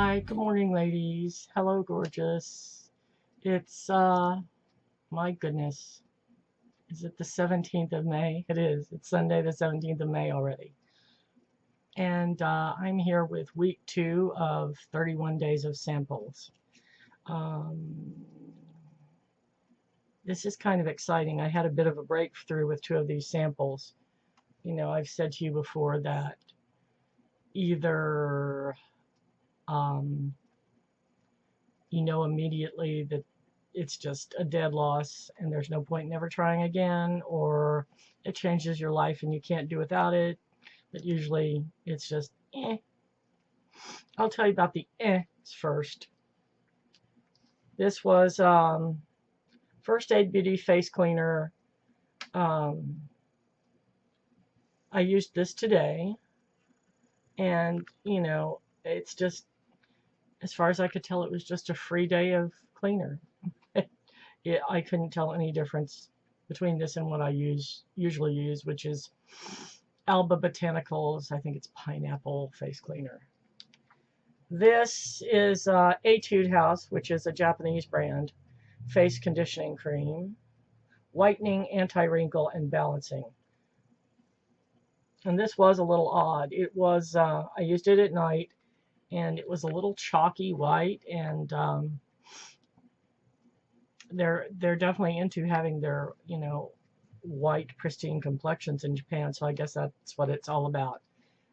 Hi, good morning, ladies. Hello, gorgeous. It's, my goodness. Is it the 17th of May? It is. It's Sunday, the 17th of May already. And I'm here with week 2 of 31 days of samples. This is kind of exciting. I had a bit of a breakthrough with 2 of these samples. You know, I've said to you before that either you know immediately that it's just a dead loss and there's no point in ever trying again, or it changes your life and you can't do without it. But usually it's just eh. I'll tell you about the ehs first. This was First Aid Beauty face cleaner. I used this today, and you know, it's just, as far as I could tell, it was just a free day of cleaner. I couldn't tell any difference between this and what I usually use, which is Alba Botanicals. I think it's pineapple face cleaner. This is Etude House, which is a Japanese brand, face conditioning cream, whitening, anti-wrinkle, and balancing. And this was a little odd. It was I used it at night, and it was a little chalky white, and they're definitely into having their, you know, white pristine complexions in Japan, so I guess that's what it's all about.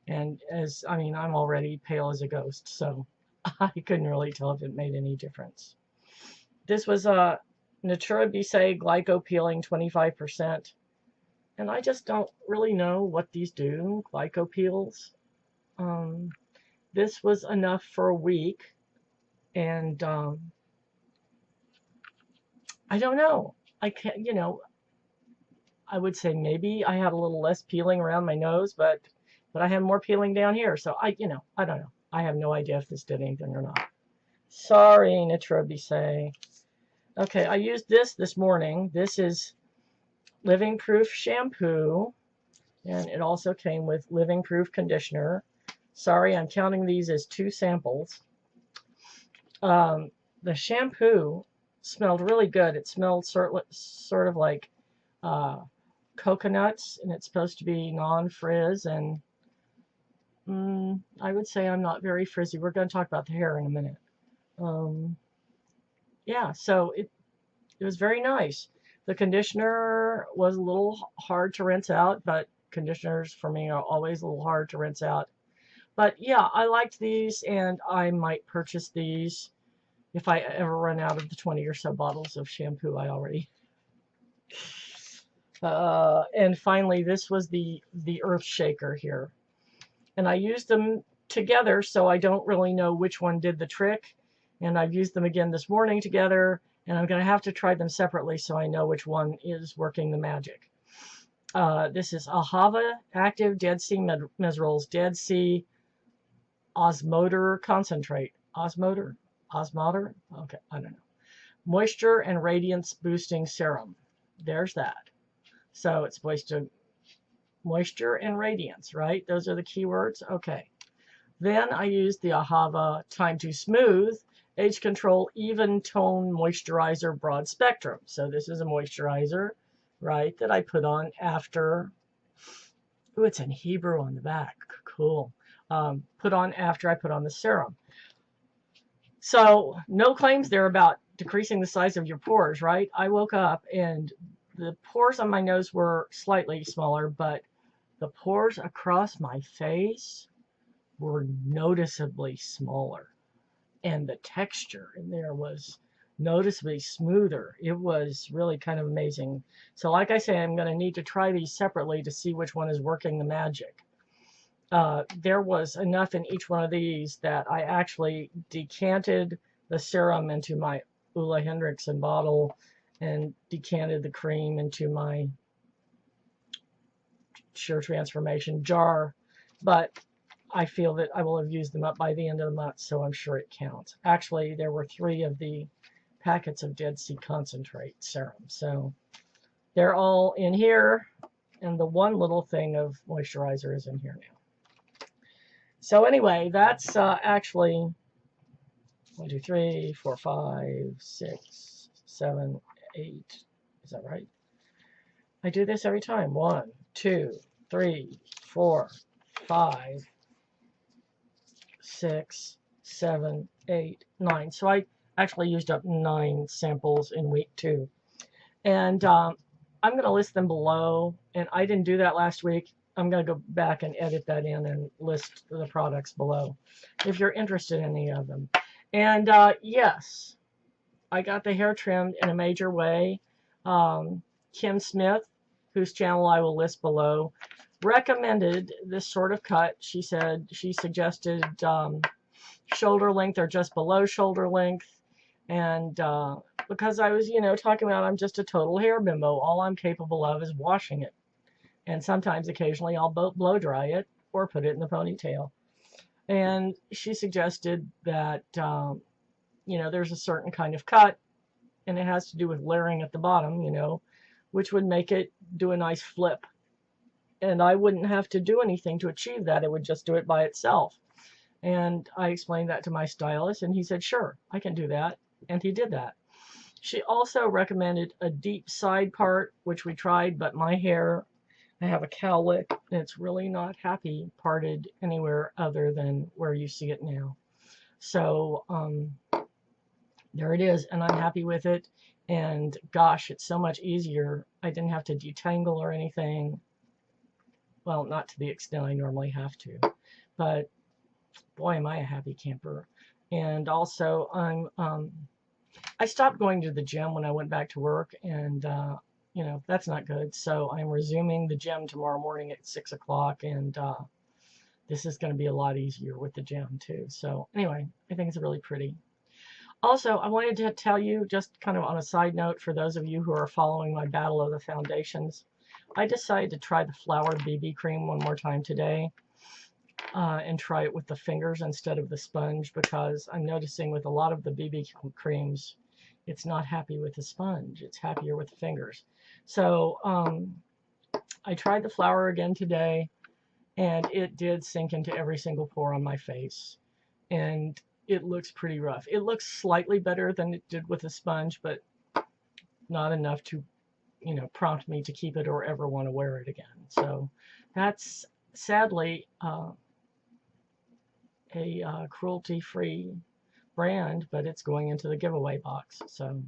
And I mean, I'm already pale as a ghost, so I couldn't really tell if it made any difference. This was a Natura Glyco peeling 25%, and I just don't really know what these do, Glyco peels. This was enough for a week, and I don't know. I can't, you know, I would say maybe I had a little less peeling around my nose, but I had more peeling down here. So I don't know. I have no idea if this did anything or not. Sorry, Natura. Okay, I used this morning. This is Living Proof shampoo, and it also came with Living Proof conditioner. Sorry, I'm counting these as 2 samples. The shampoo smelled really good. It smelled sort of like coconuts, and it's supposed to be non-frizz, and I would say I'm not very frizzy. We're going to talk about the hair in a minute. Yeah, so it was very nice. The conditioner was a little hard to rinse out, but conditioners for me are always a little hard to rinse out. But yeah, I liked these, and I might purchase these if I ever run out of the 20 or so bottles of shampoo I already. And finally, this was the Earth Shaker here. And I used them together, so I don't really know which one did the trick. And I've used them again this morning together, and I'm going to have to try them separately so I know which one is working the magic. This is Ahava Active Dead Sea Minerals Dead Sea Osmoter Concentrate. Osmoter? Okay, I don't know. Moisture and Radiance Boosting Serum. There's that. So it's supposed to moisture and radiance, right? Those are the keywords. Okay. Then I used the Ahava Time to Smooth Age Control Even Tone Moisturizer Broad Spectrum. So this is a moisturizer, right, that I put on after. Ooh, it's in Hebrew on the back. Cool. Put on after I put on the serum. So no claims there about decreasing the size of your pores, right? I woke up and the pores on my nose were slightly smaller, but the pores across my face were noticeably smaller. And the texture in there was noticeably smoother. It was really kind of amazing. So like I say, I'm going to need to try these separately to see which one is working the magic. There was enough in each one of these that I actually decanted the serum into my Ole Henriksen bottle and decanted the cream into my Sheer Transformation jar. But I feel that I will have used them up by the end of the month, so I'm sure it counts. Actually, there were 3 of the packets of Dead Sea Concentrate serum. So they're all in here, and the one little thing of moisturizer is in here now. So anyway, that's actually 1, 2, 3, 4, 5, 6, 7, 8. Is that right? I do this every time. 1, 2, 3, 4, 5, 6, 7, 8, 9. So I actually used up 9 samples in week 2. And I'm going to list them below. And I didn't do that last week. I'm going to go back and edit that in and list the products below if you're interested in any of them. And yes, I got the hair trimmed in a major way. Kim Smith, whose channel I will list below, recommended this sort of cut. She suggested shoulder length or just below shoulder length. And because I was, talking about I'm just a total hair bimbo. All I'm capable of is washing it. And sometimes, occasionally, I'll blow dry it or put it in the ponytail. And she suggested that, there's a certain kind of cut, and it has to do with layering at the bottom, which would make it do a nice flip. And I wouldn't have to do anything to achieve that. It would just do it by itself. And I explained that to my stylist, and he said, sure, I can do that. And he did that. She also recommended a deep side part, which we tried, but my hair, I have a cowlick, and it's really not happy parted anywhere other than where you see it now. So there it is, and I'm happy with it. And gosh, it's so much easier. I didn't have to detangle or anything. Well, not to the extent I normally have to. But boy, am I a happy camper. And also, I stopped going to the gym when I went back to work, and that's not good. So I'm resuming the gym tomorrow morning at 6 o'clock, and this is going to be a lot easier with the gym too. So anyway, I think it's really pretty. Also, I wanted to tell you, just kind of on a side note, for those of you who are following my battle of the foundations, I decided to try the Flowered BB cream one more time today. And try it with the fingers instead of the sponge, because I'm noticing with a lot of the BB creams, it's not happy with the sponge. It's happier with the fingers. So I tried the flower again today, and it did sink into every single pore on my face. And it looks pretty rough. It looks slightly better than it did with the sponge, but not enough to, prompt me to keep it or ever want to wear it again. So that's sadly a cruelty-free brand, but it's going into the giveaway box. So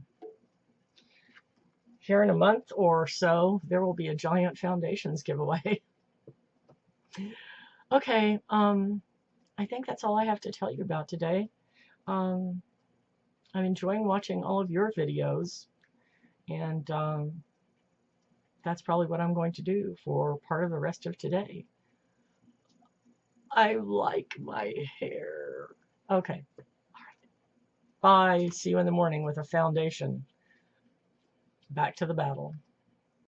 here in a month or so, there will be a giant foundations giveaway. Okay, I think that's all I have to tell you about today. I'm enjoying watching all of your videos, and that's probably what I'm going to do for part of the rest of today. I like my hair. Okay. All right. Bye. See you in the morning with a foundation. Back to the battle.